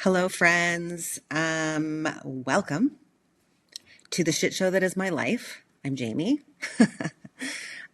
Hello, friends. Welcome to the shit show that is my life. I'm Jamie.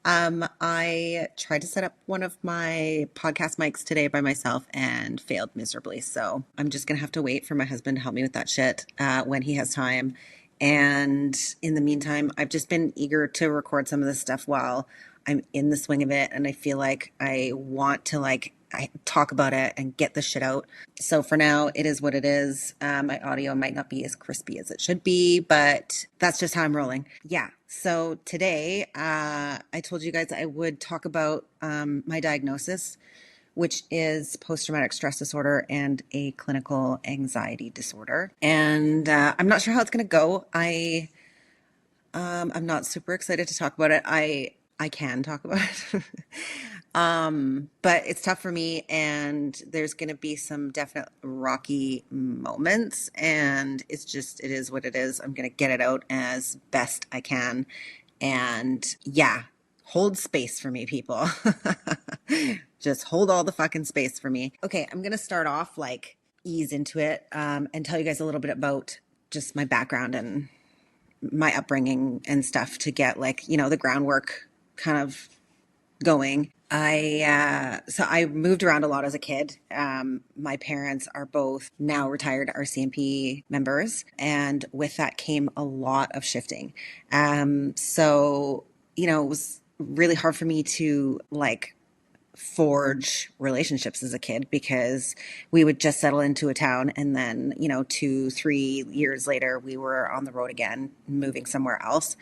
I tried to set up one of my podcast mics today by myself and failed miserably. So I'm just going to have to wait for my husband to help me with that shit when he has time. And in the meantime, I've just been eager to record some of this stuff while I'm in the swing of it. And I feel like I want to I talk about it and get the shit out. So for now, it is what it is. My audio might not be as crispy as it should be, but that's just how I'm rolling. Yeah. So today, I told you guys I would talk about my diagnosis, which is post-traumatic stress disorder and a clinical anxiety disorder. And I'm not sure how it's going to go. I'm not super excited to talk about it. I can talk about it. But it's tough for me, and there's going to be some definite rocky moments, and it is what it is. I'm going to get it out as best I can. And yeah, hold space for me, people. Just hold all the fucking space for me. Okay, I'm going to start off ease into it, and tell you guys a little bit about just my background and my upbringing and stuff to get the groundwork kind of going. I moved around a lot as a kid. My parents are both now retired RCMP members, and with that came a lot of shifting. It was really hard for me to forge relationships as a kid because we would just settle into a town and then 2-3 years later we were on the road again, moving somewhere else.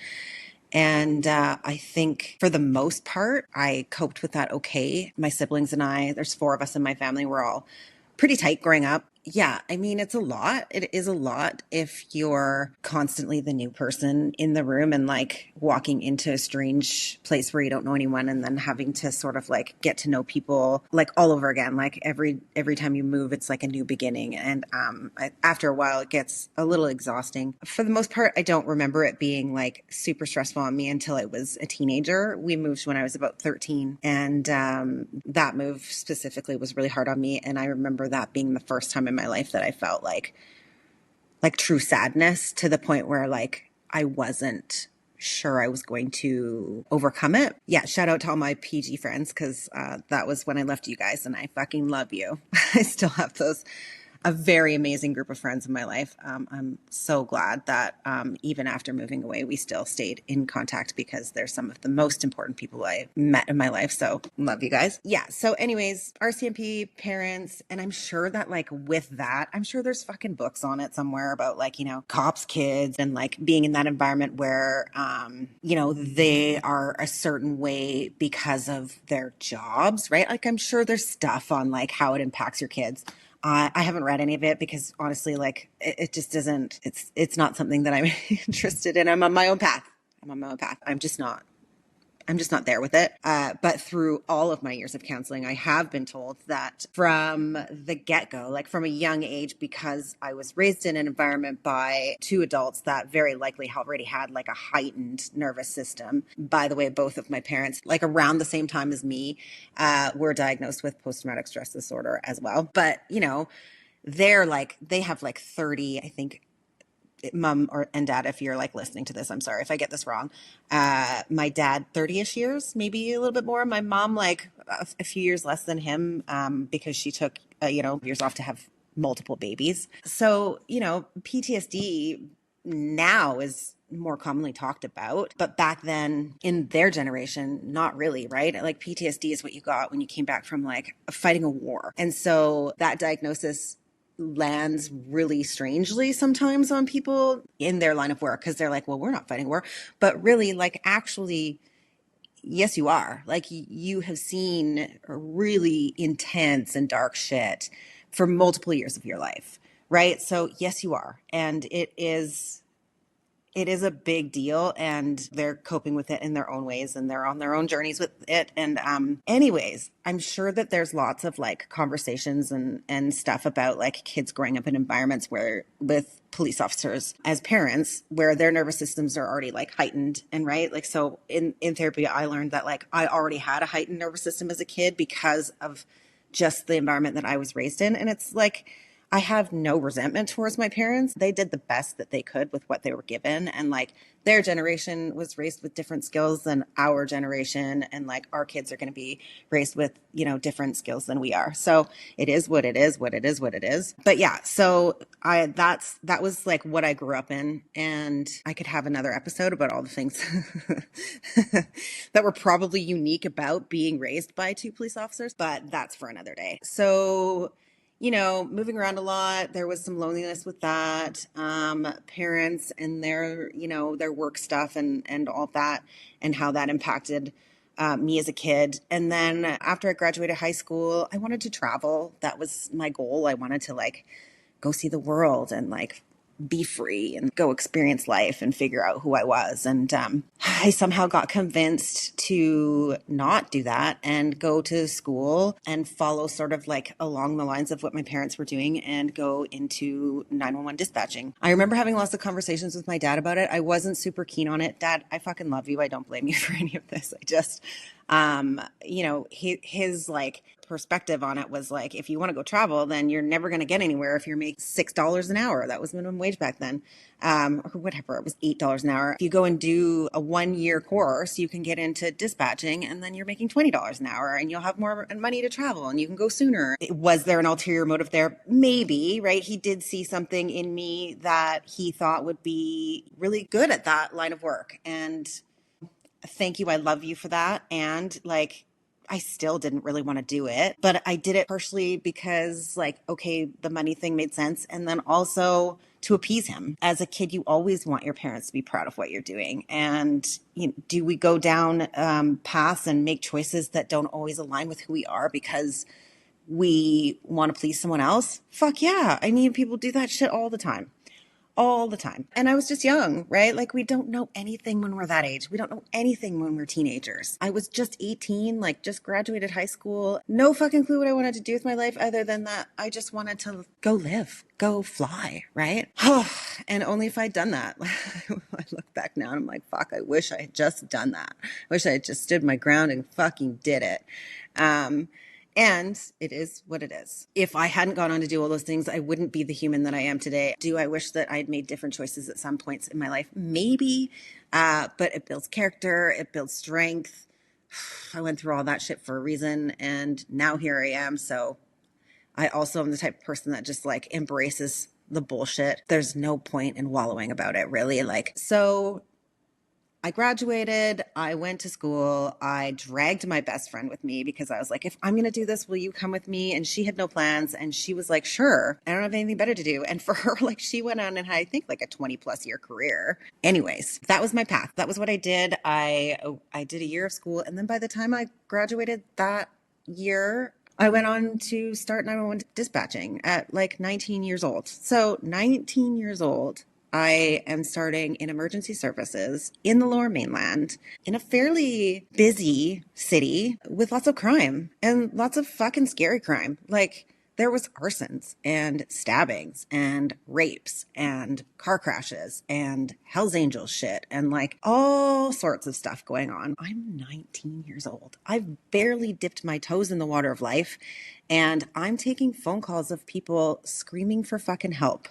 And I think for the most part, I coped with that okay. My siblings and I, there's 4 of us in my family, we're all pretty tight growing up. Yeah, I mean, it's a lot. It is a lot if you're constantly the new person in the room and walking into a strange place where you don't know anyone and then having to sort of get to know people all over again. Every time you move, it's like a new beginning. And after a while, it gets a little exhausting. For the most part, I don't remember it being super stressful on me until I was a teenager. We moved when I was about 13, and that move specifically was really hard on me. And I remember that being the first time in my life that I felt like true sadness, to the point where I wasn't sure I was going to overcome it. Yeah, shout out to all my PG friends, because that was when I left you guys, and I fucking love you. I still have a very amazing group of friends in my life. I'm so glad that even after moving away, we still stayed in contact, because they're some of the most important people I met in my life. So love you guys. Yeah. So anyways, RCMP parents, and I'm sure that with that, I'm sure there's fucking books on it somewhere about cops kids and being in that environment where, they are a certain way because of their jobs, right? I'm sure there's stuff on how it impacts your kids. I haven't read any of it because honestly, it just doesn't, it's not something that I'm interested in. I'm on my own path. I'm just not there with it. But through all of my years of counseling, I have been told that from the get-go, from a young age, because I was raised in an environment by 2 adults that very likely already had a heightened nervous system. By the way, both of my parents, around the same time as me, were diagnosed with post-traumatic stress disorder as well. But, they have 30, I think, mom and dad, if you're listening to this, I'm sorry if I get this wrong. My dad, 30-ish years, maybe a little bit more. My mom, a few years less than him, because she took, years off to have multiple babies. So, PTSD now is more commonly talked about, but back then in their generation, not really, right? PTSD is what you got when you came back from fighting a war. And so that diagnosis lands really strangely sometimes on people in their line of work, because they're well, we're not fighting war. But really, actually, yes, you are. You have seen really intense and dark shit for multiple years of your life, right? So yes, you are. And it is a big deal, and they're coping with it in their own ways, and they're on their own journeys with it. And anyways, I'm sure that there's lots of conversations and stuff about kids growing up in environments where with police officers as parents, where their nervous systems are already heightened. And right, so in therapy, I learned that I already had a heightened nervous system as a kid because of just the environment that I was raised in. And it's I have no resentment towards my parents. They did the best that they could with what they were given. And like their generation was raised with different skills than our generation. And like our kids are going to be raised with, different skills than we are. So it is what it is, what it is, what it is. But yeah, so that was like what I grew up in. And I could have another episode about all the things that were probably unique about being raised by two police officers, but that's for another day. So moving around a lot. There was some loneliness with that. Parents and their work stuff and all that, and how that impacted me as a kid. And then after I graduated high school, I wanted to travel. That was my goal. I wanted to like go see the world and like be free and go experience life and figure out who I was. And I somehow got convinced to not do that and go to school and follow sort of like along the lines of what my parents were doing and go into 911 dispatching. I remember having lots of conversations with my dad about it. I wasn't super keen on it. Dad, I fucking love you. I don't blame you for any of this. I just, his like perspective on it was like, if you want to go travel, then you're never going to get anywhere if you're making $6 an hour. That was minimum wage back then. Or whatever, it was $8 an hour. If you go and do a 1-year course, you can get into dispatching and then you're making $20 an hour and you'll have more money to travel and you can go sooner. Was there an ulterior motive there? Maybe, right? He did see something in me that he thought would be really good at that line of work. And thank you. I love you for that. And like, I still didn't really want to do it, but I did it partially because like, okay, the money thing made sense. And then also to appease him. As a kid, you always want your parents to be proud of what you're doing. And do we go down paths and make choices that don't always align with who we are because we want to please someone else? Fuck yeah. I mean, people do that shit all the time. All the time. And I was just young, right? Like we don't know anything when we're that age. We don't know anything when we're teenagers. I was just 18, like just graduated high school. No fucking clue what I wanted to do with my life other than that I just wanted to go live, go fly, right? And only if I'd done that. I look back now and I'm like, fuck, I wish I had just done that. I wish I had just stood my ground and fucking did it. And it is what it is. If I hadn't gone on to do all those things, I wouldn't be the human that I am today. Do I wish that I'd made different choices at some points in my life? Maybe, but it builds character, it builds strength. I went through all that shit for a reason, and now here I am. So I also am the type of person that just like embraces the bullshit. There's no point in wallowing about it, really. So I graduated, I went to school, I dragged my best friend with me because I was like, if I'm going to do this, will you come with me? And she had no plans. And she was like, sure, I don't have anything better to do. And for her, like she went on and had, I think like a 20+ year career. Anyways, that was my path. That was what I did. I did a year of school. And then by the time I graduated that year, I went on to start 911 dispatching at like 19 years old. So 19 years old. I am starting in emergency services in the Lower Mainland in a fairly busy city with lots of crime and lots of fucking scary crime. Like there was arsons and stabbings and rapes and car crashes and Hell's Angels shit and like all sorts of stuff going on. I'm 19 years old. I've barely dipped my toes in the water of life and I'm taking phone calls of people screaming for fucking help.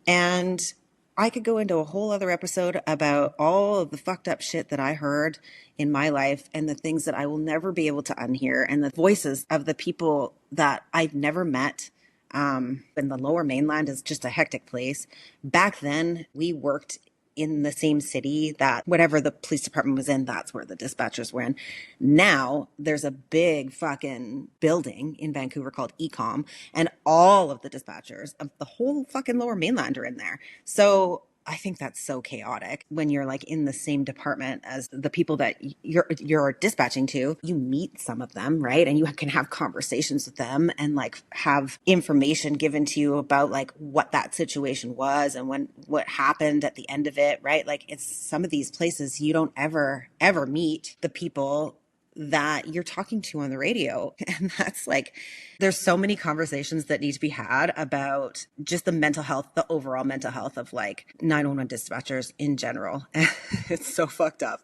And I could go into a whole other episode about all of the fucked up shit that I heard in my life and the things that I will never be able to unhear and the voices of the people that I've never met. And the Lower Mainland is just a hectic place. Back then, we worked in the same city that whatever the police department was in, that's where the dispatchers were in. Now there's a big fucking building in Vancouver called Ecom, and all of the dispatchers of the whole fucking Lower Mainland are in there. So I think that's so chaotic when you're like in the same department as the people that you're dispatching to. You meet some of them, right? And you can have conversations with them and like have information given to you about like what that situation was and what happened at the end of it, right? Like it's some of these places you don't ever meet the people that you're talking to on the radio. And that's like, there's so many conversations that need to be had about just the mental health, the overall mental health of like 911 dispatchers in general. It's so fucked up.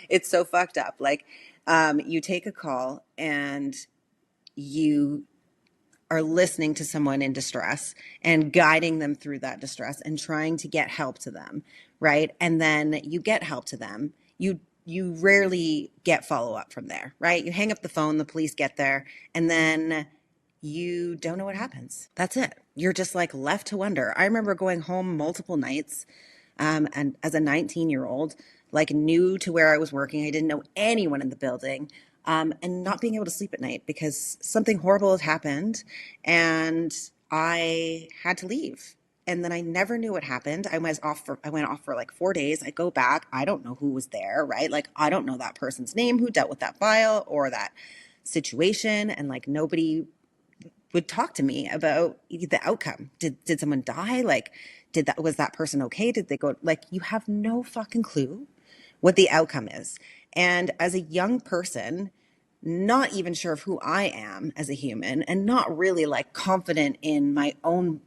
It's so fucked up. Like, you take a call and you are listening to someone in distress and guiding them through that distress and trying to get help to them, right? And then you get help to them. You rarely get follow up from there, right? You hang up the phone, the police get there, and then you don't know what happens. That's it. You're just like left to wonder. I remember going home multiple nights, and as a 19-year-old, like new to where I was working, I didn't know anyone in the building, and not being able to sleep at night because something horrible had happened, and I had to leave. And then I never knew what happened. I went off for like 4 days. I go back. I don't know who was there, right? Like I don't know that person's name who dealt with that file or that situation, and like nobody would talk to me about the outcome. Did someone die? Like, was that person okay? Did they go, like, you have no fucking clue what the outcome is. And as a young person, not even sure of who I am as a human and not really like confident in my own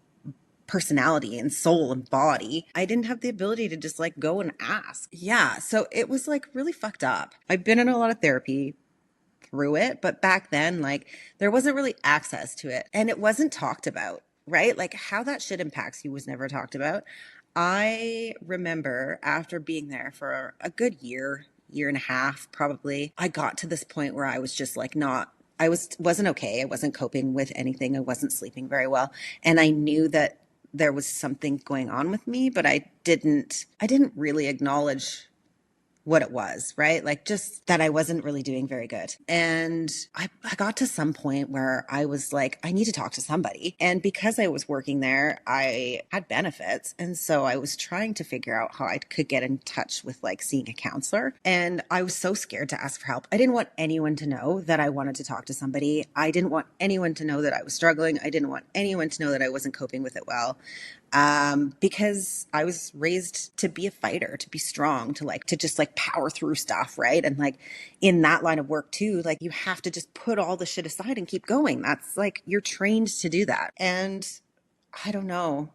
personality and soul and body, I didn't have the ability to just like go and ask. Yeah. So it was like really fucked up. I've been in a lot of therapy through it, but back then, like, there wasn't really access to it and it wasn't talked about, right? Like, how that shit impacts you was never talked about. I remember after being there for a good year and a half, probably, I got to this point where I was just like, not, wasn't okay. I wasn't coping with anything. I wasn't sleeping very well. And I knew that there was something going on with me, but I didn't really acknowledge what it was, right? Like just that I wasn't really doing very good. And I got to some point where I was like, I need to talk to somebody. And because I was working there, I had benefits. And so I was trying to figure out how I could get in touch with like seeing a counselor. And I was so scared to ask for help. I didn't want anyone to know that I wanted to talk to somebody. I didn't want anyone to know that I was struggling. I didn't want anyone to know that I wasn't coping with it well. Because I was raised to be a fighter, to be strong, to just like power through stuff, right? And like in that line of work too, like you have to just put all the shit aside and keep going. That's like, you're trained to do that. And I don't know.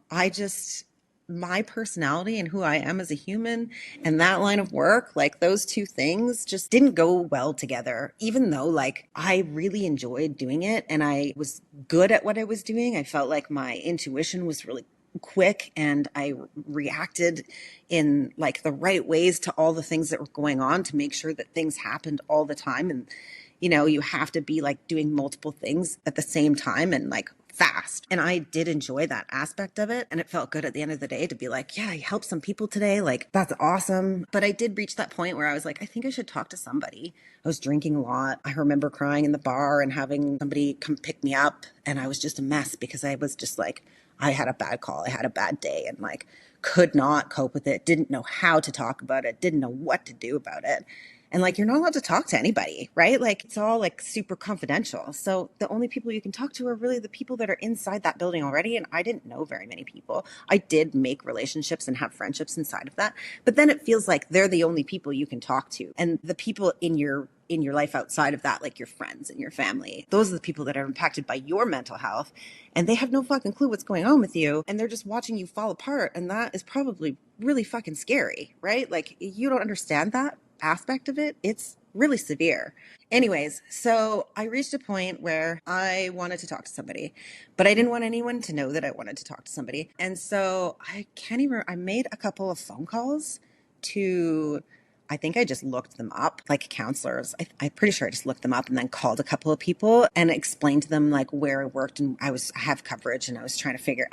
My personality and who I am as a human and that line of work, like those two things just didn't go well together, even though like I really enjoyed doing it and I was good at what I was doing. I felt like my intuition was really quick and I reacted in like the right ways to all the things that were going on to make sure that things happened all the time. And you have to be like doing multiple things at the same time and like fast. And I did enjoy that aspect of it. And it felt good at the end of the day to be like, yeah, I helped some people today. Like, that's awesome. But I did reach that point where I was like, I think I should talk to somebody. I was drinking a lot. I remember crying in the bar and having somebody come pick me up. And I was just a mess because I was just like, I had a bad call. I had a bad day and like could not cope with it. Didn't know how to talk about it. Didn't know what to do about it. And like, you're not allowed to talk to anybody, right? Like it's all like super confidential. So the only people you can talk to are really the people that are inside that building already. And I didn't know very many people. I did make relationships and have friendships inside of that. But then it feels like they're the only people you can talk to. And the people in your life outside of that, like your friends and your family, those are the people that are impacted by your mental health. And they have no fucking clue what's going on with you. And they're just watching you fall apart. And that is probably really fucking scary, right? Like you don't understand that aspect of it. It's really severe. Anyways, so I reached a point where I wanted to talk to somebody, but I didn't want anyone to know that I wanted to talk to somebody. And so I made a couple of phone calls to, I think I just looked them up, like counselors. I'm pretty sure I just looked them up and then called a couple of people and explained to them like where I worked and I have coverage and I was trying to figure,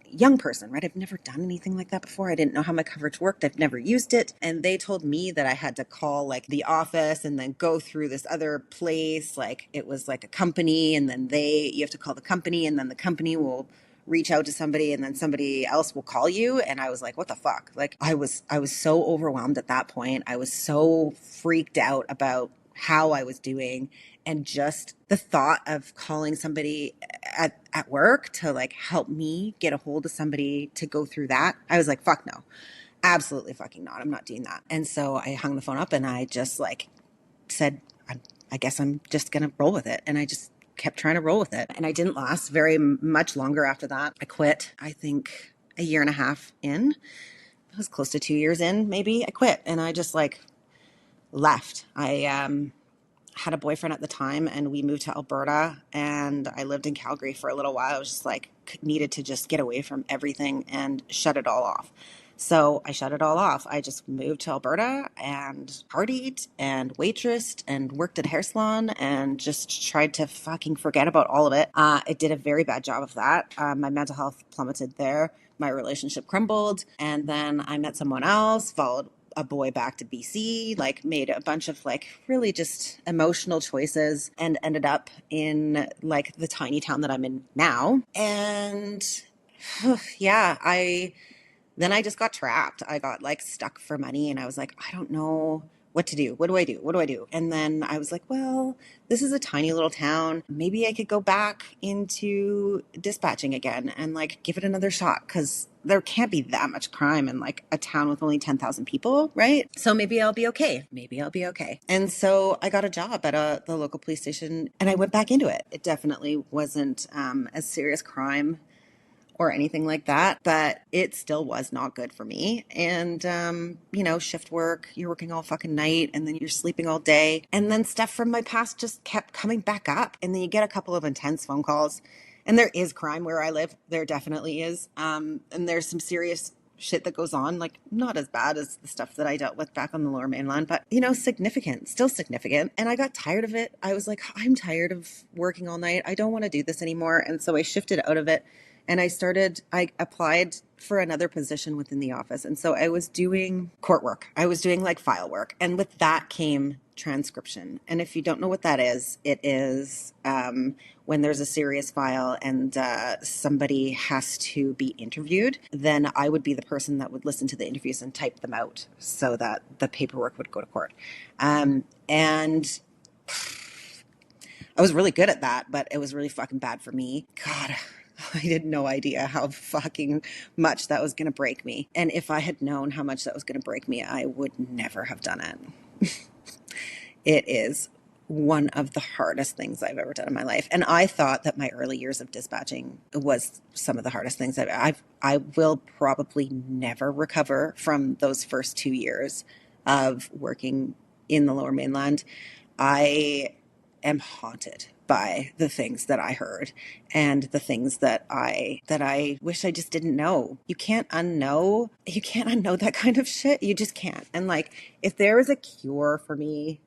young person, right? I've never done anything like that before. I didn't know how my coverage worked. I've never used it. And they told me that I had to call like the office and then go through this other place. Like it was like a company and then you have to call the company and then the company will reach out to somebody and then somebody else will call you. And I was like, what the fuck? Like I was so overwhelmed at that point. I was so freaked out about how I was doing. And just the thought of calling somebody at work to like help me get a hold of somebody to go through that, I was like, fuck no, absolutely fucking not. I'm not doing that. And so I hung the phone up and I just like said, I guess I'm just going to roll with it. And I just kept trying to roll with it. And I didn't last very much longer after that. I quit, I think a year and a half in. It was close to 2 years in, maybe. I quit and I just like left. I had a boyfriend at the time and we moved to Alberta, and I lived in Calgary for a little while. I was just like, needed to just get away from everything and shut it all off. So I shut it all off. I just moved to Alberta and partied and waitressed and worked at a hair salon and just tried to fucking forget about all of it. It did a very bad job of that. My mental health plummeted there. My relationship crumbled. And then I met someone else, followed a boy back to BC, like made a bunch of like really just emotional choices and ended up in like the tiny town that I'm in now. And yeah, then I just got trapped. I got like stuck for money and I was like, I don't know what to do. What do I do? What do I do? And then I was like, well, this is a tiny little town. Maybe I could go back into dispatching again and like give it another shot, because there can't be that much crime in like a town with only 10,000 people, right? So maybe I'll be okay. Maybe I'll be okay. And so I got a job at the local police station and I went back into it. It definitely wasn't a serious crime or anything like that, but it still was not good for me. And, shift work, you're working all fucking night and then you're sleeping all day. And then stuff from my past just kept coming back up. And then you get a couple of intense phone calls. And there is crime where I live. There definitely is. And there's some serious shit that goes on, like not as bad as the stuff that I dealt with back on the Lower Mainland, but significant, still significant. And I got tired of it. I was like, I'm tired of working all night. I don't want to do this anymore. And so I shifted out of it. And I applied for another position within the office. And so I was doing court work. I was doing like file work. And with that came transcription. And if you don't know what that is, it is when there's a serious file and somebody has to be interviewed, then I would be the person that would listen to the interviews and type them out so that the paperwork would go to court. And I was really good at that, but it was really fucking bad for me. God, I had no idea how fucking much that was going to break me. And if I had known how much that was going to break me, I would never have done it. It is one of the hardest things I've ever done in my life. And I thought that my early years of dispatching was some of the hardest things I will probably never recover from those first 2 years of working in the Lower Mainland. I am haunted by the things that I heard and the things that I wish I just didn't know. You can't unknow that kind of shit. You just can't. And like, if there is a cure for me,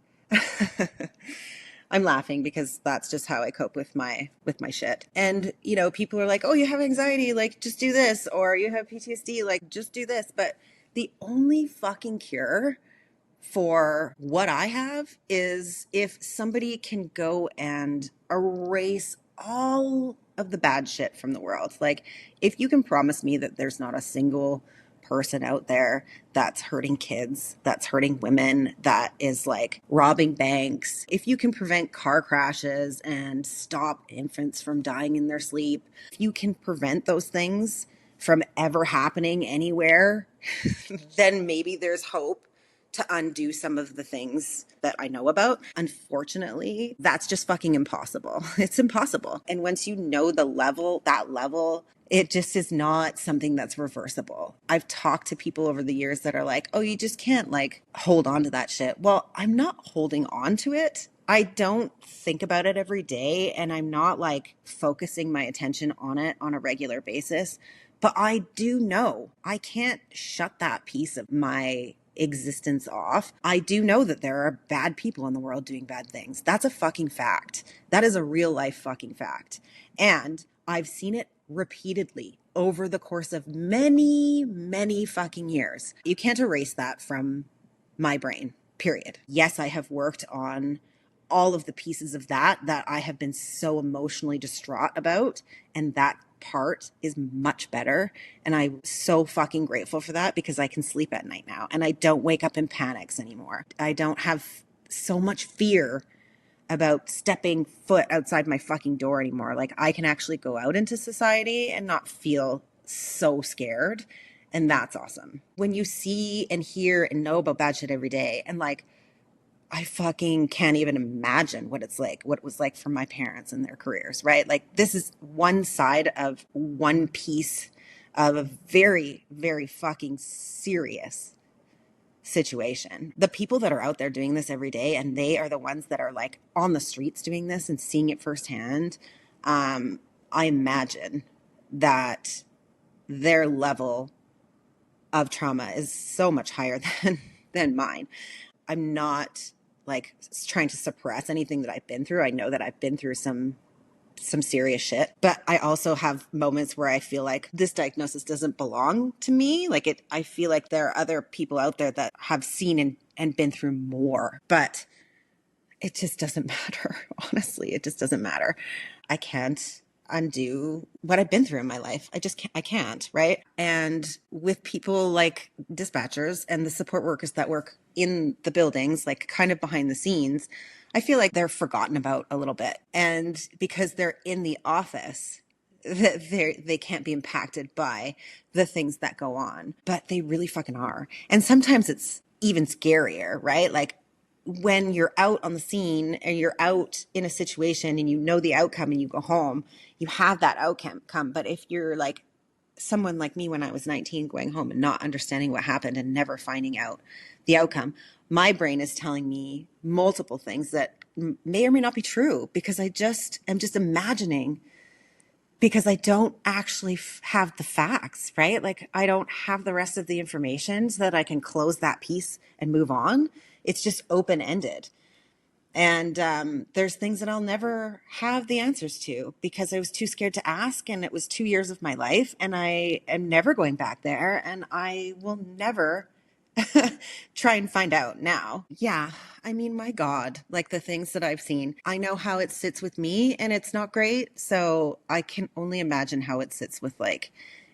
I'm laughing because that's just how I cope with my shit. And people are like, "Oh, you have anxiety, like just do this," or "You have PTSD, like just do this." But the only fucking cure for what I have is if somebody can go and erase all of the bad shit from the world. Like, if you can promise me that there's not a single person out there that's hurting kids, that's hurting women, that is like robbing banks, if you can prevent car crashes and stop infants from dying in their sleep, if you can prevent those things from ever happening anywhere, then maybe there's hope to undo some of the things that I know about. Unfortunately, that's just fucking impossible. It's impossible. And once you know that level, it just is not something that's reversible. I've talked to people over the years that are like, "Oh, you just can't like hold on to that shit." Well, I'm not holding on to it. I don't think about it every day, and I'm not like focusing my attention on it on a regular basis. But I do know I can't shut that piece of my existence off. I do know that there are bad people in the world doing bad things. That's a fucking fact. That is a real life fucking fact. And I've seen it repeatedly over the course of many, many fucking years. You can't erase that from my brain, period. Yes, I have worked on all of the pieces of that I have been so emotionally distraught about, and that part is much better. And I'm so fucking grateful for that, because I can sleep at night now and I don't wake up in panics anymore. I don't have so much fear about stepping foot outside my fucking door anymore. Like, I can actually go out into society and not feel so scared. And that's awesome. When you see and hear and know about bad shit every day, and like, I fucking can't even imagine what it was like for my parents and their careers, right? Like, this is one side of one piece of a very, very fucking serious situation. The people that are out there doing this every day, and they are the ones that are like on the streets doing this and seeing it firsthand. I imagine that their level of trauma is so much higher than mine. I'm not like trying to suppress anything that I've been through. I know that I've been through some serious shit, but I also have moments where I feel like this diagnosis doesn't belong to me. Like I feel like there are other people out there that have seen and been through more, but it just doesn't matter. Honestly, it just doesn't matter. I can't undo what I've been through in my life. I can't, right? And with people like dispatchers and the support workers that work in the buildings, like kind of behind the scenes, I feel like they're forgotten about a little bit. And because they're in the office, they can't be impacted by the things that go on, but they really fucking are. And sometimes it's even scarier, right? Like when you're out on the scene and you're out in a situation and you know the outcome and you go home, you have that outcome come. But if you're like someone like me when I was 19 going home and not understanding what happened and never finding out the outcome, my brain is telling me multiple things that may or may not be true because I'm just imagining, because I don't actually have the facts, right? Like I don't have the rest of the information so that I can close that piece and move on. It's just open-ended. And there's things that I'll never have the answers to because I was too scared to ask. And it was 2 years of my life. And I am never going back there. And I will never try and find out now. Yeah. I mean, my God, like the things that I've seen, I know how it sits with me and it's not great. So I can only imagine how it sits with like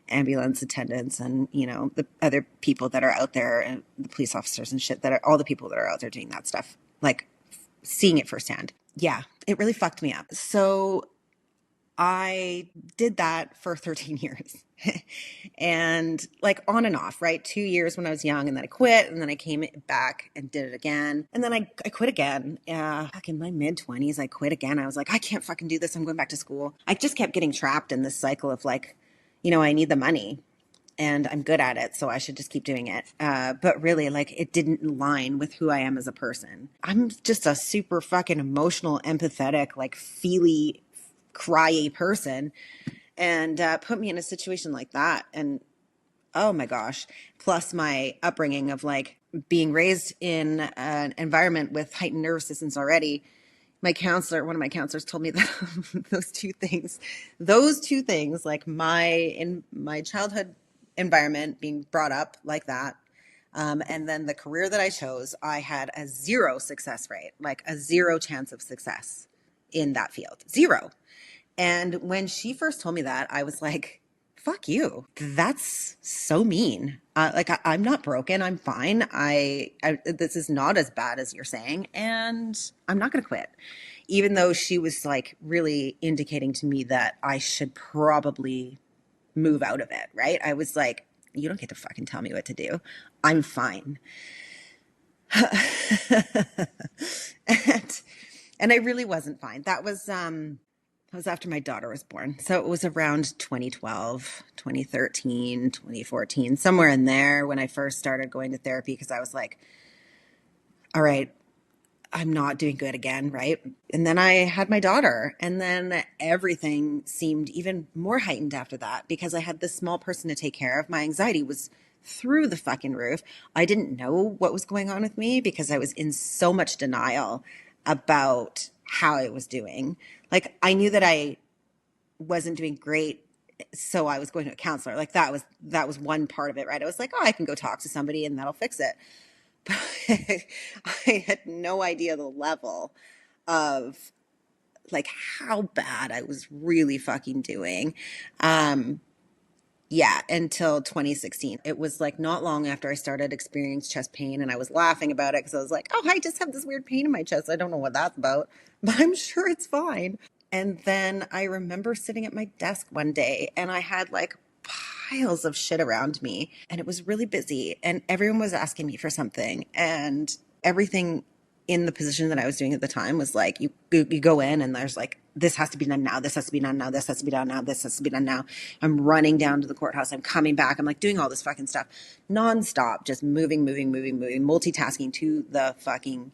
ambulance attendants and, you know, the other people that are out there and the police officers and shit that are all the people that are out there doing that stuff, like seeing it firsthand. Yeah, it really fucked me up. So I did that for 13 years and like on and off, right? 2 years when I was young and then I quit and then I came back and did it again. And then I quit again. Back in my mid 20s, I quit again. I was like, I can't fucking do this. I'm going back to school. I just kept getting trapped in this cycle of like, you know, I need the money and I'm good at it, so I should just keep doing it. But really, like, it didn't align with who I am as a person. I'm just a super fucking emotional, empathetic, like, feely, cryy person, and put me in a situation like that. And oh my gosh, plus my upbringing of like being raised in an environment with heightened nervous systems already. One of my counselors told me that those two things, like in my childhood environment being brought up like that, and then the career that I chose, I had a zero success rate, like a zero chance of success in that field, zero. And when she first told me that, I was like, fuck you. That's so mean. I'm not broken. I'm fine. This is not as bad as you're saying. And I'm not going to quit. Even though she was like really indicating to me that I should probably move out of it. Right. I was like, you don't get to fucking tell me what to do. I'm fine. and, and I really wasn't fine. That was after my daughter was born. So it was around 2012, 2013, 2014, somewhere in there when I first started going to therapy because I was like, all right, I'm not doing good again, right? And then I had my daughter, and then everything seemed even more heightened after that because I had this small person to take care of. My anxiety was through the fucking roof. I didn't know what was going on with me because I was in so much denial about how I was doing. Like I knew that I wasn't doing great, so I was going to a counselor. Like that was one part of it, right? I was like, oh, I can go talk to somebody and that'll fix it. But I had no idea the level of like how bad I was really fucking doing. Yeah, until 2016. It was like not long after I started experiencing chest pain and I was laughing about it because I was like, oh, I just have this weird pain in my chest. I don't know what that's about, but I'm sure it's fine. And then I remember sitting at my desk one day and I had like piles of shit around me and it was really busy and everyone was asking me for something and everything in the position that I was doing at the time was like, you go in and there's like, this has to be done now. This has to be done now. This has to be done now. This has to be done now. I'm running down to the courthouse. I'm coming back. I'm like doing all this fucking stuff nonstop, just moving, multitasking to the fucking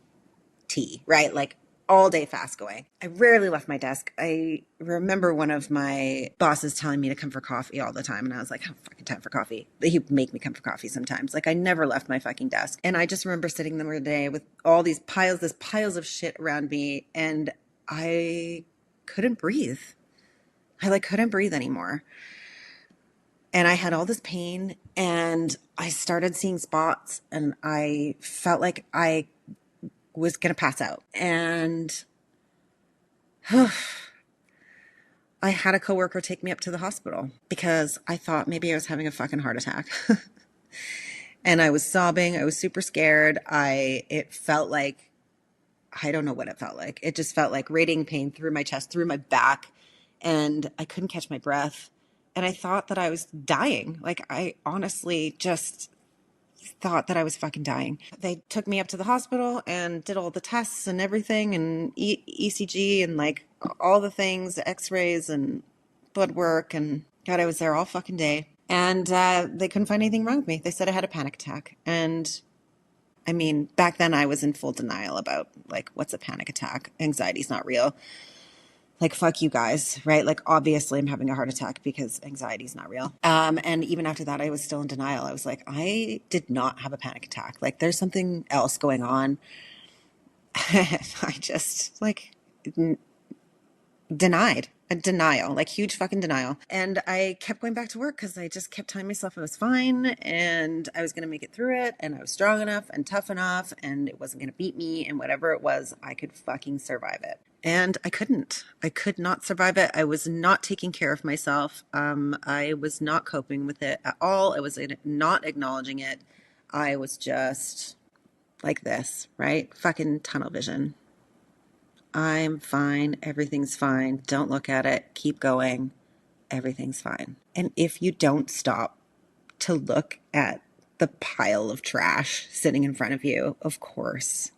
T, right? Like all day fast going. I rarely left my desk. I remember one of my bosses telling me to come for coffee all the time. And I was like, I have fucking time for coffee. He'd make me come for coffee sometimes. Like I never left my fucking desk. And I just remember sitting there one day with all these piles of shit around me. And I couldn't breathe. I like couldn't breathe anymore. And I had all this pain and I started seeing spots and I felt like I was going to pass out. And I had a coworker take me up to the hospital because I thought maybe I was having a fucking heart attack. And I was sobbing. I was super scared. It felt like, I don't know what it felt like. It just felt like radiating pain through my chest, through my back. And I couldn't catch my breath. And I thought that I was dying. Like I honestly just thought that I was fucking dying. They took me up to the hospital and did all the tests and everything and ECG and like all the things, x-rays and blood work. And God, I was there all fucking day. And they couldn't find anything wrong with me. They said I had a panic attack. And I mean, back then I was in full denial about like, what's a panic attack? Anxiety's not real. Like, fuck you guys, right? Like, obviously I'm having a heart attack because anxiety is not real. And even after that, I was still in denial. I was like, I did not have a panic attack. Like, there's something else going on. I just, like, denial, like huge fucking denial. And I kept going back to work because I just kept telling myself I was fine and I was going to make it through it and I was strong enough and tough enough and it wasn't going to beat me and whatever it was, I could fucking survive it. And I couldn't. I could not survive it. I was not taking care of myself. I was not coping with it at all. I was not acknowledging it. I was just like this, right? Fucking tunnel vision. I'm fine. Everything's fine. Don't look at it. Keep going. Everything's fine. And if you don't stop to look at the pile of trash sitting in front of you, of course,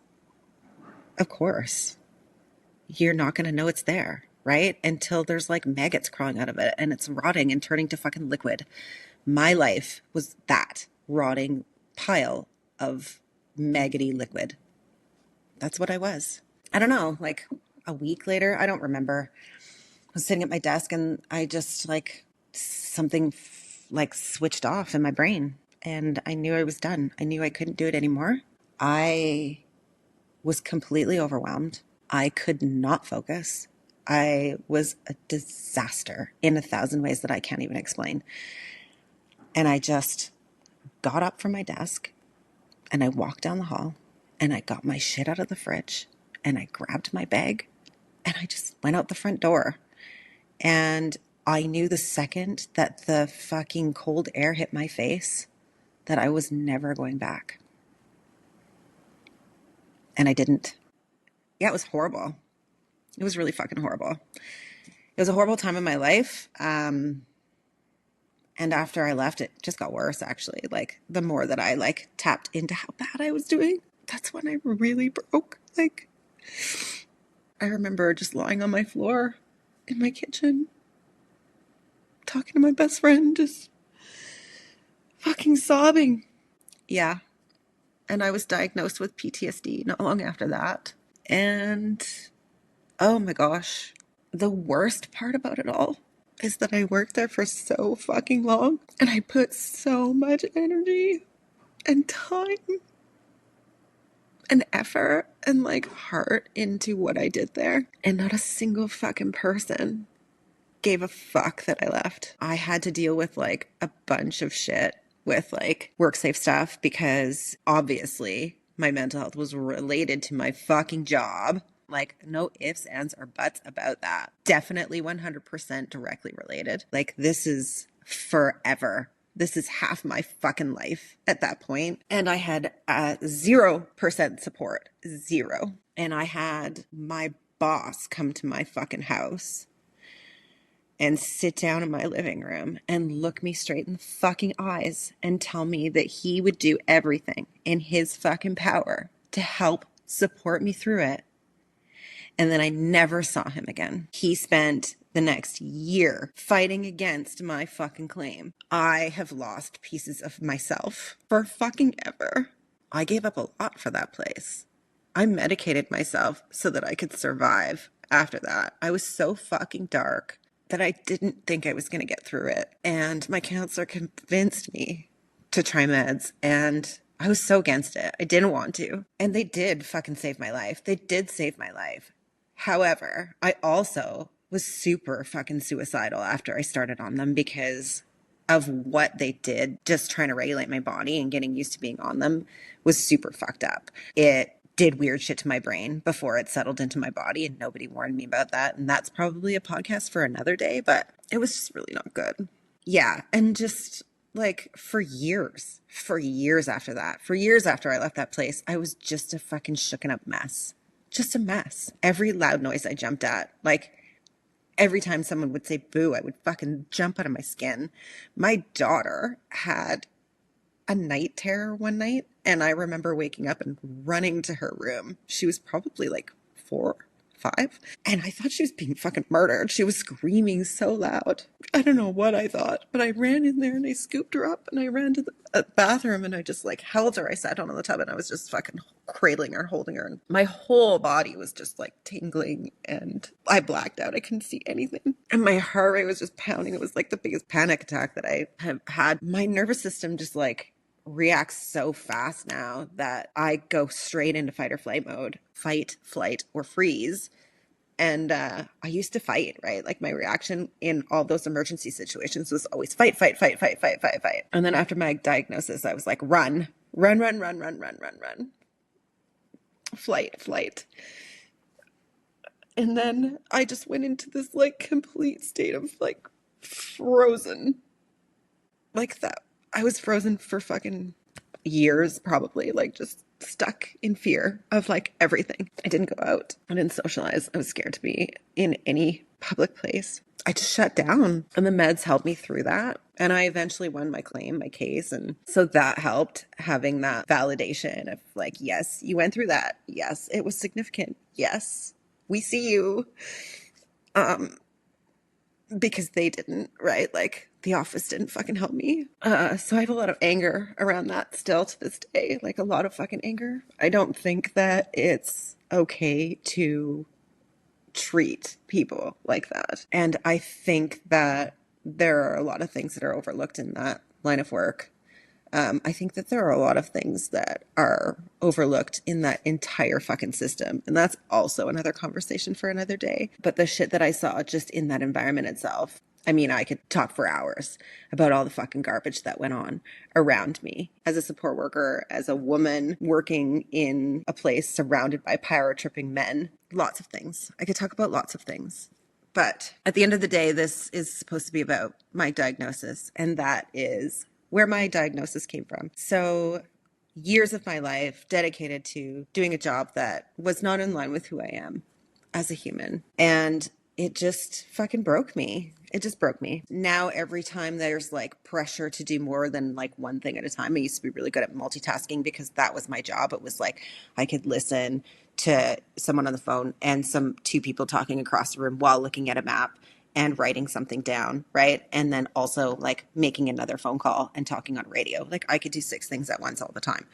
you're not going to know it's there, right? Until there's like maggots crawling out of it and it's rotting and turning to fucking liquid. My life was that rotting pile of maggoty liquid. That's what I was. I don't know, like a week later, I don't remember. I was sitting at my desk and I just like something like switched off in my brain and I knew I was done. I knew I couldn't do it anymore. I was completely overwhelmed. I could not focus. I was a disaster in 1,000 ways that I can't even explain. And I just got up from my desk and I walked down the hall and I got my shit out of the fridge and I grabbed my bag and I just went out the front door. And I knew the second that the fucking cold air hit my face that I was never going back. And I didn't. Yeah, it was horrible. It was really fucking horrible. It was a horrible time in my life. And after I left, it just got worse, actually. Like, the more that I, like, tapped into how bad I was doing, that's when I really broke. Like, I remember just lying on my floor in my kitchen, talking to my best friend, just fucking sobbing. Yeah. And I was diagnosed with PTSD not long after that. And, oh my gosh, the worst part about it all is that I worked there for so fucking long and I put so much energy and time and effort and like heart into what I did there. And not a single fucking person gave a fuck that I left. I had to deal with like a bunch of shit with like work safe stuff because obviously my mental health was related to my fucking job. Like, no ifs, ands, or buts about that. Definitely 100% directly related. Like, this is forever. This is half my fucking life at that point. And I had 0% support. Zero. And I had my boss come to my fucking house and sit down in my living room and look me straight in the fucking eyes and tell me that he would do everything in his fucking power to help support me through it. And then I never saw him again. He spent the next year fighting against my fucking claim. I have lost pieces of myself for fucking ever. I gave up a lot for that place. I medicated myself so that I could survive after that. I was so fucking dark that I didn't think I was going to get through it. And my counselor convinced me to try meds, and I was so against it. I didn't want to. And they did fucking save my life. They did save my life. However, I also was super fucking suicidal after I started on them because of what they did. Just trying to regulate my body and getting used to being on them was super fucked up. It did weird shit to my brain before it settled into my body, and nobody warned me about that. And that's probably a podcast for another day, but it was just really not good. Yeah. And just like for years after that, for years after I left that place, I was just a fucking shooken up mess. Just a mess. Every loud noise I jumped at, like every time someone would say boo, I would fucking jump out of my skin. My daughter had a night terror one night, and I remember waking up and running to her room. She was probably like 4, 5, and I thought she was being fucking murdered. She was screaming so loud. I don't know what I thought, but I ran in there and I scooped her up and I ran to the bathroom and I just like held her. I sat down on the tub and I was just fucking cradling her, holding her, and my whole body was just like tingling and I blacked out. I couldn't see anything. And my heart rate was just pounding. It was like the biggest panic attack that I have had. My nervous system just like reacts so fast now that I go straight into fight or flight mode, fight, flight, or freeze. And I used to fight, right? Like my reaction in all those emergency situations was always fight, fight, fight, fight, fight, fight, fight. And then after my diagnosis, I was like, run, run, run, run, run, run, run, run. Flight, flight. And then I just went into this like complete state of like frozen. Like that. I was frozen for fucking years, probably, like just stuck in fear of like everything. I didn't go out. I didn't socialize. I was scared to be in any public place. I just shut down, and the meds helped me through that. And I eventually won my claim, my case. And so that helped, having that validation of like, yes, you went through that. Yes, it was significant. Yes, we see you. Because they didn't, right? Like the office didn't fucking help me. So I have a lot of anger around that still to this day, like a lot of fucking anger. I don't think that it's okay to treat people like that. And I think that there are a lot of things that are overlooked in that line of work. I think that there are a lot of things that are overlooked in that entire fucking system. And that's also another conversation for another day. But the shit that I saw just in that environment itself, I mean, I could talk for hours about all the fucking garbage that went on around me as a support worker, as a woman working in a place surrounded by power tripping men. Lots of things. I could talk about lots of things. But at the end of the day, this is supposed to be about my diagnosis, and that is where my diagnosis came from. So years of my life dedicated to doing a job that was not in line with who I am as a human. And it just fucking broke me. It just broke me. Now, every time there's like pressure to do more than like one thing at a time, I used to be really good at multitasking because that was my job. It was like I could listen to someone on the phone and two people talking across the room while looking at a map and writing something down, right? And then also like making another phone call and talking on radio. Like I could do 6 things at once all the time.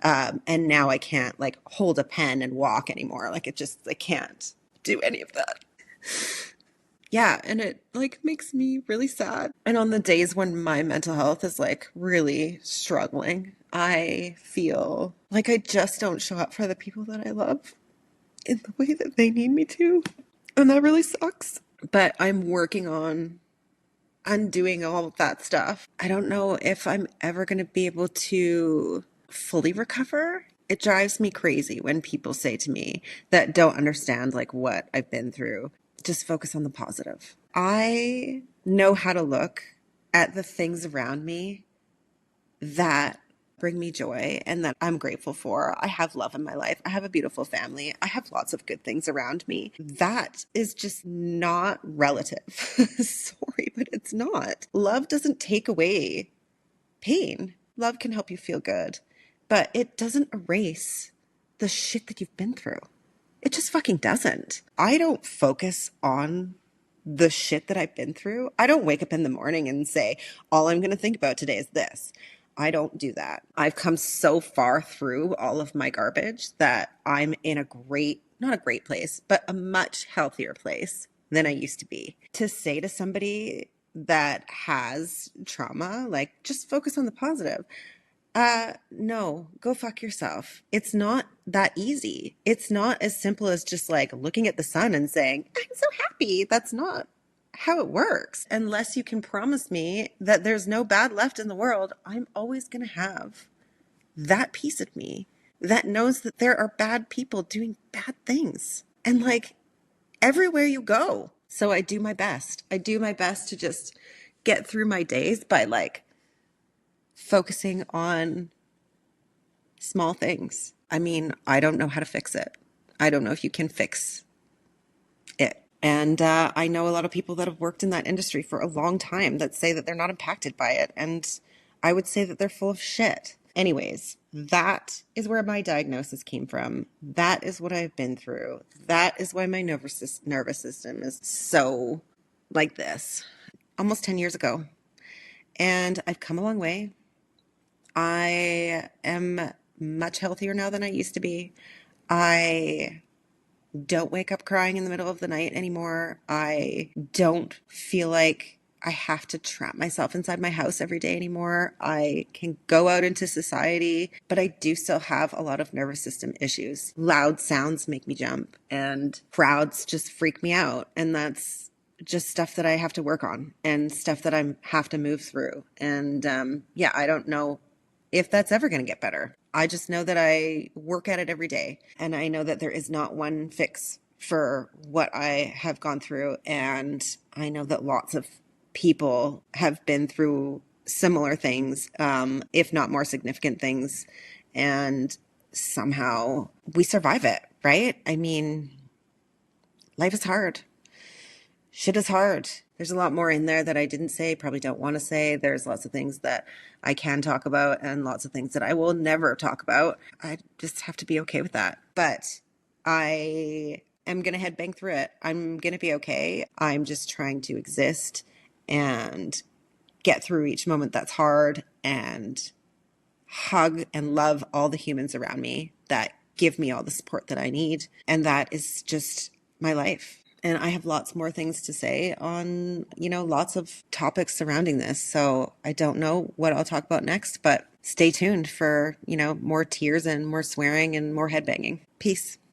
And now I can't like hold a pen and walk anymore. Like I can't do any of that. Yeah, and it like makes me really sad. And on the days when my mental health is like really struggling, I feel like I just don't show up for the people that I love in the way that they need me to. And that really sucks. But I'm working on undoing all of that stuff. I don't know if I'm ever going to be able to fully recover. It drives me crazy when people say to me that don't understand like what I've been through, just focus on the positive. I know how to look at the things around me that bring me joy and that I'm grateful for. I have love in my life. I have a beautiful family. I have lots of good things around me. That is just not relative. Sorry, but it's not. Love doesn't take away pain. Love can help you feel good, but it doesn't erase the shit that you've been through. It just fucking doesn't. I don't focus on the shit that I've been through. I don't wake up in the morning and say, all I'm going to think about today is this. I don't do that. I've come so far through all of my garbage that I'm in a great, not a great place, but a much healthier place than I used to be. To say to somebody that has trauma, like, just focus on the positive. No, go fuck yourself. It's not that easy. It's not as simple as just like looking at the sun and saying, I'm so happy. That's not how it works. Unless you can promise me that there's no bad left in the world, I'm always going to have that piece of me that knows that there are bad people doing bad things. And like everywhere you go. So I do my best. I do my best to just get through my days by like focusing on small things. I mean, I don't know how to fix it. I don't know if you can fix it. And I know a lot of people that have worked in that industry for a long time that say that they're not impacted by it. And I would say that they're full of shit. Anyways, that is where my diagnosis came from. That is what I've been through. That is why my nervous system is so like this. Almost 10 years ago. And I've come a long way. I am much healthier now than I used to be. I don't wake up crying in the middle of the night anymore. I don't feel like I have to trap myself inside my house every day anymore. I can go out into society, but I do still have a lot of nervous system issues. Loud sounds make me jump and crowds just freak me out. And that's just stuff that I have to work on and stuff that I have to move through. And yeah, I don't know if that's ever going to get better. I just know that I work at it every day. And I know that there is not one fix for what I have gone through. And I know that lots of people have been through similar things, if not more significant things. And somehow we survive it, right? I mean, life is hard. Shit is hard. There's a lot more in there that I didn't say, probably don't want to say. There's lots of things that I can talk about and lots of things that I will never talk about. I just have to be okay with that. But I am going to headbang through it. I'm going to be okay. I'm just trying to exist and get through each moment that's hard and hug and love all the humans around me that give me all the support that I need. And that is just my life. And I have lots more things to say on, lots of topics surrounding this. So I don't know what I'll talk about next, but stay tuned for, more tears and more swearing and more headbanging. Peace.